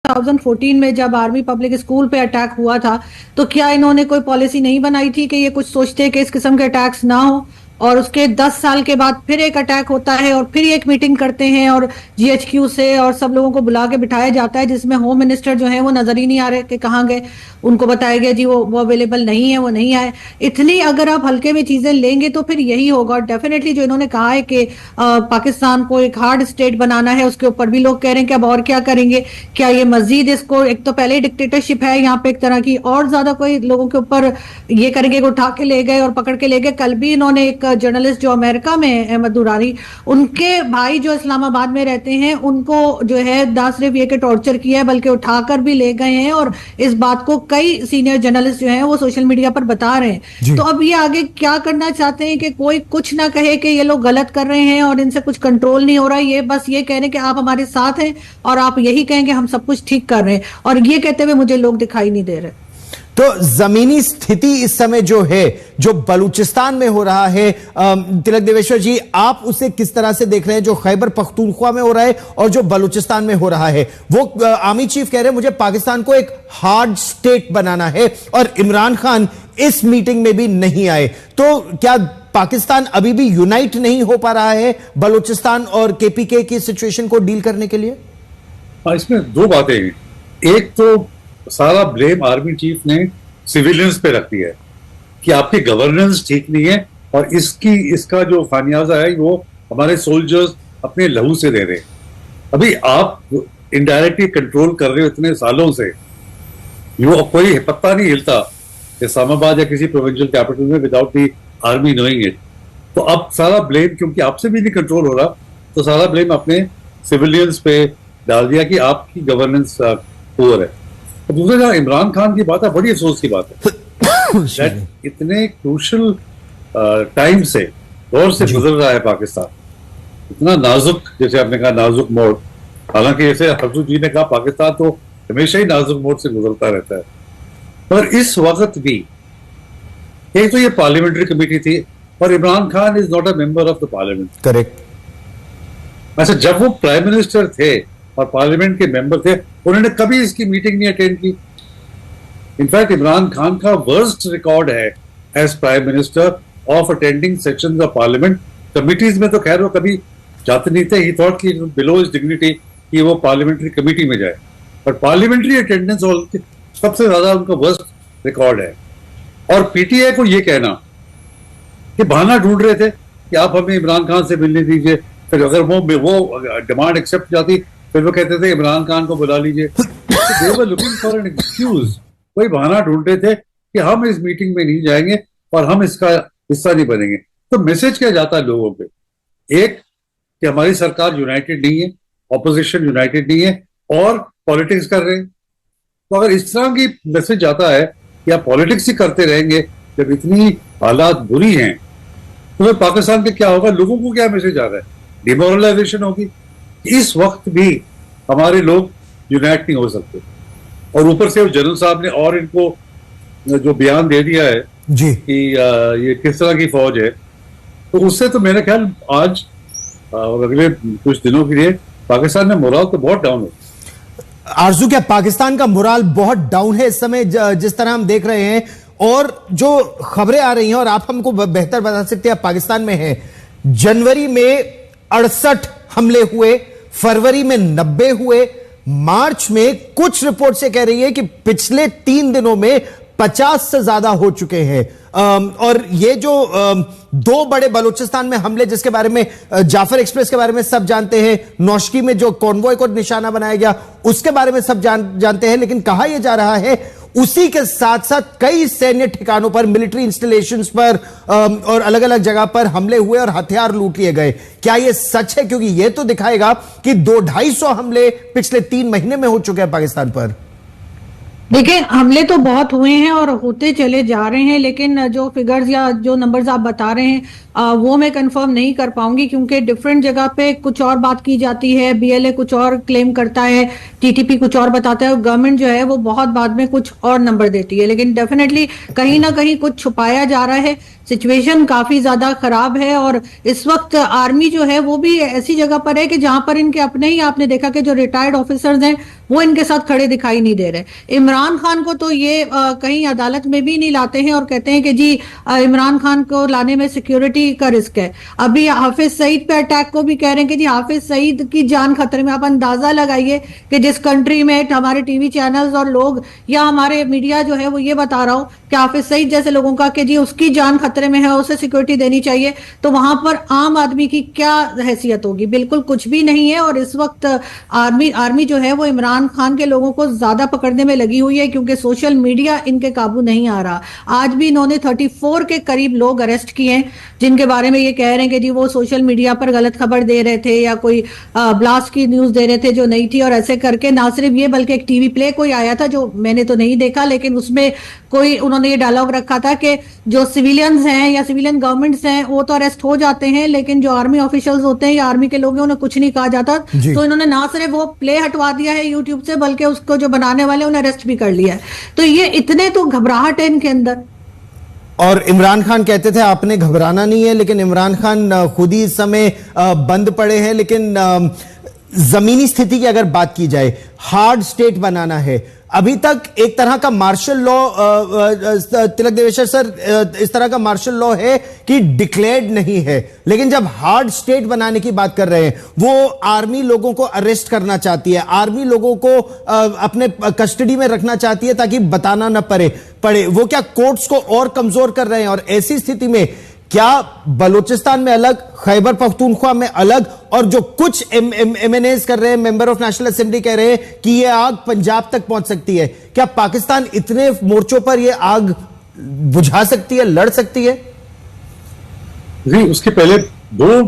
2014 में जब army public school पे अटैक हुआ था, तो क्या इन्होंने कोई पॉलिसी नहीं बनाई थी कि ये कुछ सोचते हैं कि इस किस्म के अटैक्स ना हो? और उसके 10 साल के बाद फिर एक अटैक होता है और फिर एक मीटिंग करते हैं और जीएचक्यू से और सब लोगों को बुला के बिठाया जाता है, जिसमें होम मिनिस्टर जो है वो नजर ही नहीं आ रहे कि कहाँ गए। उनको बताया गया जी वो अवेलेबल नहीं है, वो नहीं आए। इतनी अगर आप हल्के में चीजें लेंगे तो फिर यही होगा। और डेफिनेटली जो इन्होंने कहा है कि पाकिस्तान को एक हार्ड स्टेट बनाना है, उसके ऊपर भी लोग कह रहे हैं कि अब और क्या करेंगे, क्या ये मजीद इसको, एक तो पहले ही डिक्टेटरशिप है यहाँ पे एक तरह की, और ज्यादा कोई लोगों के ऊपर ये करेंगे कि उठा के ले गए और पकड़ के ले गए। कल भी इन्होंने एक जर्नलिस्ट जो अमेरिका में है, अहमद दुरानी, उनके भाई जो इस्लामाबाद में रहते हैं, उनको जो है ना सिर्फ ये कि टॉर्चर किया है बल्कि उठाकर भी ले गए हैं। और इस बात को कई सीनियर जर्नलिस्ट जो हैं वो सोशल मीडिया पर बता रहे हैं। तो अब ये आगे क्या करना चाहते हैं कि कोई कुछ ना कहे कि ये लोग गलत कर रहे हैं और इनसे कुछ कंट्रोल नहीं हो रहा है, ये बस ये कह रहे हैं कि आप हमारे साथ हैं और आप यही कहें कि हम सब कुछ ठीक कर रहे हैं, और ये कहते हुए मुझे लोग दिखाई नहीं दे रहे। तो जमीनी स्थिति इस समय जो है, जो बलूचिस्तान में हो रहा है, तिलक देवेश्वर जी, आप उसे किस तरह से देख रहे हैं? जो खैबर पख्तूनख्वा में हो रहा है और जो बलूचिस्तान में हो रहा है, वो आर्मी चीफ कह रहे हैं मुझे पाकिस्तान को एक हार्ड स्टेट बनाना है, और इमरान खान इस मीटिंग में भी नहीं आए। तो क्या पाकिस्तान अभी भी यूनाइट नहीं हो पा रहा है बलूचिस्तान और केपीके की सिचुएशन को डील करने के लिए? इसमें दो बातें हैं। एक तो सारा ब्लेम आर्मी चीफ ने सिविलियंस पे रख दिया है कि आपकी गवर्नेंस ठीक नहीं है, और इसका जो खामियाजा है वो हमारे सोल्जर्स अपने लहू से दे रहे हैं। अभी आप इनडायरेक्टली कंट्रोल कर रहे हो इतने सालों से, वो कोई पत्ता नहीं हिलता इस्लामाबाद या किसी प्रोविंशियल कैपिटल में without the army knowing it. तो अब सारा ब्लेम, क्योंकि आपसे भी नहीं कंट्रोल हो रहा, तो सारा ब्लेम अपने सिविलियंस पे डाल दिया कि आपकी गवर्नेंस पुअर है। दूसरा, जहां इमरान खान की बात है, बड़ी अफसोस की बात है इतने क्रूशल टाइम से, दौर से गुजर रहा है पाकिस्तान, इतना नाजुक, जैसे आपने कहा नाजुक मोड़, हालांकि जैसे हफजू जी ने कहा पाकिस्तान तो हमेशा ही नाजुक मोड़ से गुजरता रहता है, पर इस वक्त भी एक तो ये पार्लियामेंट्री कमेटी थी और Imran Khan is not a member of the parliament. Correct. अच्छा, जब वो प्राइम मिनिस्टर थे और पार्लियामेंट के मेंबर थे, उन्होंने कभी इसकी मीटिंग नहीं अटेंड की। इनफैक्ट इमरान खान का वर्स्ट रिकॉर्ड है as prime minister of attending sessions of parliament. Committees में तो खैर वो कभी जाते नहीं थे, ही थॉट कि बिलो हिज डिग्निटी कि वो पार्लियामेंट्री कमेटी में जाए, पर पार्लियामेंट्री अटेंडेंस सबसे ज्यादा उनका वर्स्ट रिकॉर्ड है। और पीटीआई को ये कहना कि बहाना ढूंढ रहे थे कि आप हमें इमरान खान से मिलने दीजिए, फिर अगर वो डिमांड एक्सेप्ट जाती फिर वो कहते थे इमरान खान को बुला लीजिए। They were looking for an excuse, कोई बहाना ढूंढ रहे थे कि हम इस मीटिंग में नहीं जाएंगे और हम इसका हिस्सा नहीं बनेंगे। तो मैसेज क्या जाता है लोगों पे? एक, कि हमारी सरकार यूनाइटेड नहीं है, ऑपोजिशन यूनाइटेड नहीं है और पॉलिटिक्स कर रहे हैं। तो अगर इस तरह की मैसेज जाता है कि आप पॉलिटिक्स ही करते रहेंगे जब इतनी हालात बुरी हैं, तो फिर पाकिस्तान के क्या होगा? लोगों को क्या मैसेज आ रहा है? डिमोरलाइजेशन होगी। इस वक्त भी हमारे लोग यूनाइट नहीं हो सकते, और ऊपर से जनरल साहब ने और इनको जो बयान दे दिया है जी कि ये किस तरह की फौज है, तो उससे तो मेरा ख्याल आज और अगले कुछ दिनों के लिए पाकिस्तान में मोराल तो बहुत डाउन हो। आरजू, क्या पाकिस्तान का मोराल बहुत डाउन है इस समय जिस तरह हम देख रहे हैं, और जो खबरें आ रही हैं, और आप हमको बेहतर बता सकते हैं, पाकिस्तान में है जनवरी में 68 हमले हुए, फरवरी में 90 हुए, मार्च में कुछ रिपोर्ट से कह रही है कि पिछले 3 दिनों में 50 से ज्यादा हो चुके हैं। और ये जो 2 बड़े बलूचिस्तान में हमले, जिसके बारे में जाफर एक्सप्रेस के बारे में सब जानते हैं, नौशकी में जो कॉन्वॉय को निशाना बनाया गया उसके बारे में सब जानते हैं, लेकिन कहा यह जा रहा है उसी के साथ साथ कई सैन्य ठिकानों पर, मिलिट्री इंस्टॉलेशंस पर और अलग अलग जगह पर हमले हुए और हथियार लूट लिए गए। क्या यह सच है? क्योंकि यह तो दिखाएगा कि 200-250 हमले पिछले 3 महीने में हो चुके हैं पाकिस्तान पर। देखिए, हमले तो बहुत हुए हैं और होते चले जा रहे हैं, लेकिन जो फिगर्स या जो नंबर्स आप बता रहे हैं वो मैं कंफर्म नहीं कर पाऊंगी, क्योंकि डिफरेंट जगह पे कुछ और बात की जाती है, बीएलए कुछ और क्लेम करता है, टीटीपी कुछ और बताता है, और गवर्नमेंट जो है वो बहुत बाद में कुछ और नंबर देती है। लेकिन डेफिनेटली कहीं ना कहीं कुछ छुपाया जा रहा है। सिचुएशन काफी ज्यादा खराब है, और इस वक्त आर्मी जो है वो भी ऐसी जगह पर है कि जहां पर इनके अपने ही, आपने देखा कि जो रिटायर्ड ऑफिसर्स हैं वो इनके साथ खड़े दिखाई नहीं दे रहे। इमरान खान को तो ये कहीं अदालत में भी नहीं लाते हैं और कहते हैं कि जी इमरान खान को लाने में सिक्योरिटी का रिस्क है। अभी हाफिज सईद पे अटैक को भी कह रहे हैं कि जी हाफिज सईद की जान खतरे में। आप अंदाजा लगाइए कि जिस कंट्री में हमारे टीवी चैनल्स और लोग या हमारे मीडिया जो है वो ये बता रहा हो कि हाफिज सईद जैसे लोगों का कि जी उसकी जान खतरे में है, उसे सिक्योरिटी देनी चाहिए, तो वहां पर आम आदमी की क्या हैसियत होगी? बिल्कुल कुछ भी नहीं है। और इस वक्त आर्मी जो है वो इमरान खान के लोगों को ज्यादा पकड़ने में लगी हुई है, क्योंकि सोशल मीडिया इनके काबू नहीं आ रहा। आज भी इन्होंने 34 के करीब लोग अरेस्ट किए हैं, जिनके बारे में ये कह रहे हैं कि जी वो सोशल मीडिया पर गलत खबर दे रहे थे या कोई ब्लास्ट की न्यूज दे रहे थे जो नहीं थी। और ऐसे करके ना सिर्फ ये, बल्कि एक टीवी प्ले कोई आया था जो मैंने तो नहीं देखा, लेकिन उसमें कोई उन्होंने ये डायलॉग रखा था कि जो सिविलियंस हैं या सिविलियन गवर्नमेंट्स हैं वो तो अरेस्ट हो जाते हैं, लेकिन जो आर्मी ऑफिशियल्स होते हैं या आर्मी के लोग हैं उन्हें कुछ नहीं कहा जाता। तो इन्होंने ना सिर्फ वो प्ले हटवा दिया है यूट्यूब से, बल्कि उसको जो बनाने वाले उन्हें अरेस्ट भी कर लिया है। तो ये इतने तो घबराहट है इनके अंदर। और इमरान खान कहते थे आपने घबराना नहीं है, लेकिन इमरान खान खुद ही इस समय बंद पड़े हैं। लेकिन जमीनी स्थिति की अगर बात की जाए, हार्ड स्टेट बनाना है, अभी तक एक तरह का मार्शल लॉ, तिलक देवेश्वर सर, इस तरह का मार्शल लॉ है कि डिक्लेयर्ड नहीं है, लेकिन जब हार्ड स्टेट बनाने की बात कर रहे हैं, वो आर्मी लोगों को अरेस्ट करना चाहती है, आर्मी लोगों को अपने कस्टडी में रखना चाहती है ताकि बताना ना पड़े। वो क्या कोर्ट्स को और कमजोर कर रहे हैं? और ऐसी स्थिति में क्या बलूचिस्तान में अलग, खैबर पख्तूनख्वा में अलग, और जो कुछ एमएनएस कर रहे हैं, मेंबर ऑफ नेशनल असेंबली कह रहे हैं कि ये आग पंजाब तक पहुंच सकती है, क्या पाकिस्तान इतने मोर्चों पर ये आग बुझा सकती है, लड़ सकती है? जी, उसके पहले दो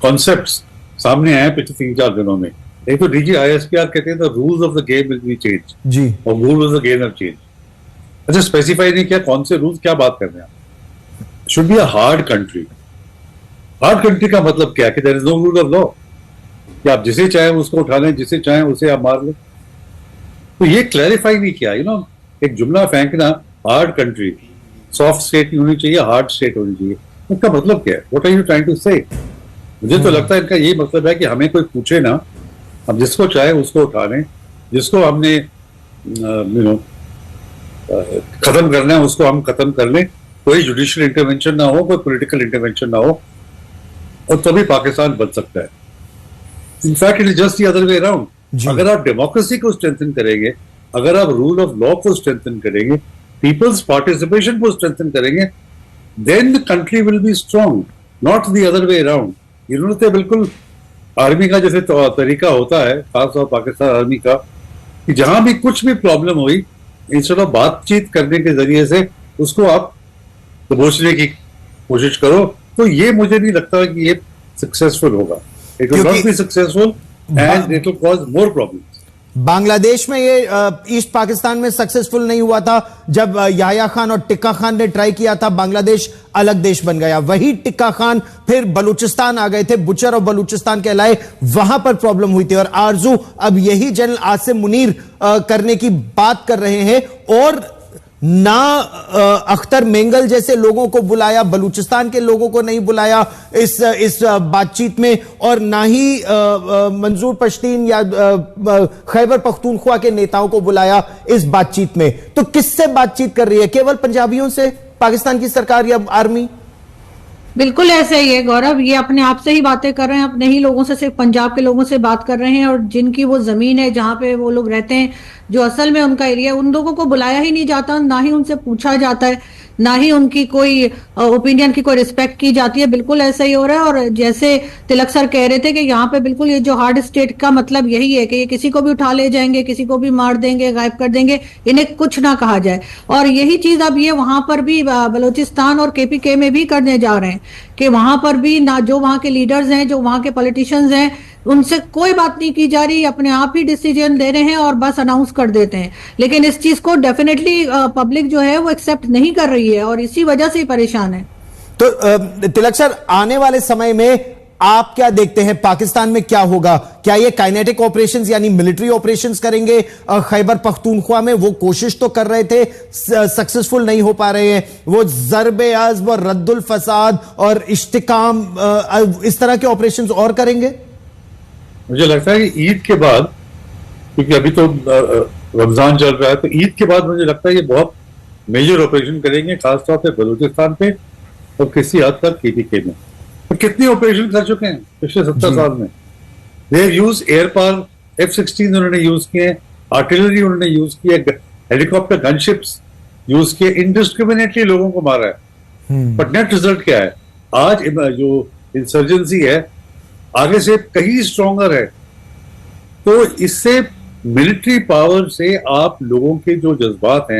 कॉन्सेप्ट्स सामने आए पिछले 3-4 दिनों में। एक तो डीजी आईएसपीआर कहते हैं the rules of the game will be change जी, और rules of the game have change. अच्छा, स्पेसिफाई नहीं किया कौन से रूल्स, क्या बात कर रहे हैं। Should be a hard country. Hard country का मतलब क्या है कि there is no rule of law, कि आप जिसे चाहे उसको उठा लें, जिसे चाहे उसे आप मार लें। तो ये क्लैरिफाई नहीं किया, एक जुमला फेंकना, हार्ड कंट्री, सॉफ्ट स्टेट नहीं होनी चाहिए, हार्ड स्टेट होनी चाहिए, उसका मतलब क्या है? What are you trying to say? मुझे तो लगता है इनका यही मतलब है कि हमें कोई पूछे ना, हम जिसको चाहे उसको उठा लें, जिसको हमने खत्म करना है उसको हम खत्म कर लें, कोई जुडिशियल इंटरवेंशन ना हो, कोई पॉलिटिकल इंटरवेंशन ना हो, और तभी पाकिस्तान बच सकता है। In fact it is just the other way around. अगर आप डेमोक्रेसी को स्ट्रेंथन करेंगे, अगर आप रूल ऑफ लॉ को स्ट्रेंथन करेंगे, पीपल्स पार्टिसिपेशन को स्ट्रेंथन करेंगे, then the country will be strong, not the other way around. इन्होंने तो बिल्कुल आर्मी का जैसे तरीका होता है, खासतौर पाकिस्तान आर्मी का, कि जहां भी कुछ भी प्रॉब्लम हुई, इंस्टेड ऑफ बातचीत करने के जरिए से उसको आप दबोचने की कोशिश करो, तो ये मुझे नहीं लगता कि ये सक्सेसफुल होगा। It will not be successful and it will cause more problems. Bangladesh में ये ईस्ट पाकिस्तान में सक्सेसफुल नहीं हुआ था, जब याह्या खान और टिक्का खान ने ट्राई किया था, बांग्लादेश अलग देश बन गया। वही टिक्का खान फिर बलूचिस्तान आ गए थे, बुचर और बलूचिस्तान कहलाए, वहां पर प्रॉब्लम हुई थी। और आरजू अब यही जनरल आसिम मुनीर करने की बात कर रहे हैं, और ना अख्तर मेंगल जैसे लोगों को बुलाया, बलूचिस्तान के लोगों को नहीं बुलाया इस बातचीत में, और ना ही मंजूर पश्तीन या खैबर पख्तूनख्वा के नेताओं को बुलाया इस बातचीत में। तो किससे बातचीत कर रही है? केवल पंजाबियों से पाकिस्तान की सरकार या आर्मी? बिल्कुल ऐसे ही है गौरव, ये अपने आप से ही बातें कर रहे हैं, अपने ही लोगों से, सिर्फ पंजाब के लोगों से बात कर रहे हैं, और जिनकी वो जमीन है जहां पे वो लोग रहते हैं, जो असल में उनका एरिया, उन लोगों को बुलाया ही नहीं जाता, ना ही उनसे पूछा जाता है, ना ही उनकी कोई ओपिनियन की कोई रिस्पेक्ट की जाती है। बिल्कुल ऐसा ही हो रहा है। और जैसे तिलक सर कह रहे थे कि यहाँ पे बिल्कुल ये जो हार्ड स्टेट का मतलब यही है कि ये किसी को भी उठा ले जाएंगे, किसी को भी मार देंगे, गायब कर देंगे, इन्हें कुछ ना कहा जाए। और यही चीज अब ये वहां पर भी बलूचिस्तान और केपीके में भी करने जा रहे हैं, कि वहां पर भी ना, जो वहां के लीडर्स हैं, जो वहां के पॉलिटिशियंस हैं, उनसे कोई बात नहीं की जा रही, अपने आप ही डिसीजन ले रहे हैं और बस अनाउंस कर देते हैं। लेकिन इस चीज को डेफिनेटली पब्लिक जो है वो एक्सेप्ट नहीं कर रही है और इसी वजह से ही परेशान है। तो तिलक सर, आने वाले समय में आप क्या देखते हैं, पाकिस्तान में क्या होगा? क्या ये काइनेटिक ऑपरेशंस यानी मिलिट्री ऑपरेशंस करेंगे? खैबर पख्तूनख्वा में वो कोशिश तो कर रहे थे, सक्सेसफुल नहीं हो पा रहे हैं। वो ज़र्बे अज़्म और रद्दुल फसाद और इश्तिकाम, इस तरह के ऑपरेशंस और करेंगे? मुझे लगता है कि ईद के बाद, क्योंकि अभी तो रमजान चल रहा है, तो ईद के बाद मुझे लगता है ये बहुत मेजर ऑपरेशन करेंगे, खासतौर पे बलूचिस्तान पे और किसी हद तक KPK में। तो कितने ऑपरेशन कर चुके हैं पिछले 70 साल में? They have used air power, F-16 उन्होंने यूज किए, आर्टिलरी उन्होंने यूज किया, हेलीकॉप्टर गनशिप्स यूज किए, इंडिस्क्रिमिनेटली लोगों को मारा है। बट नेट रिजल्ट क्या है? आज जो इंसर्जेंसी है आगे से कहीं स्ट्रॉन्गर है। तो इससे मिलिट्री पावर से आप लोगों के जो जज्बात हैं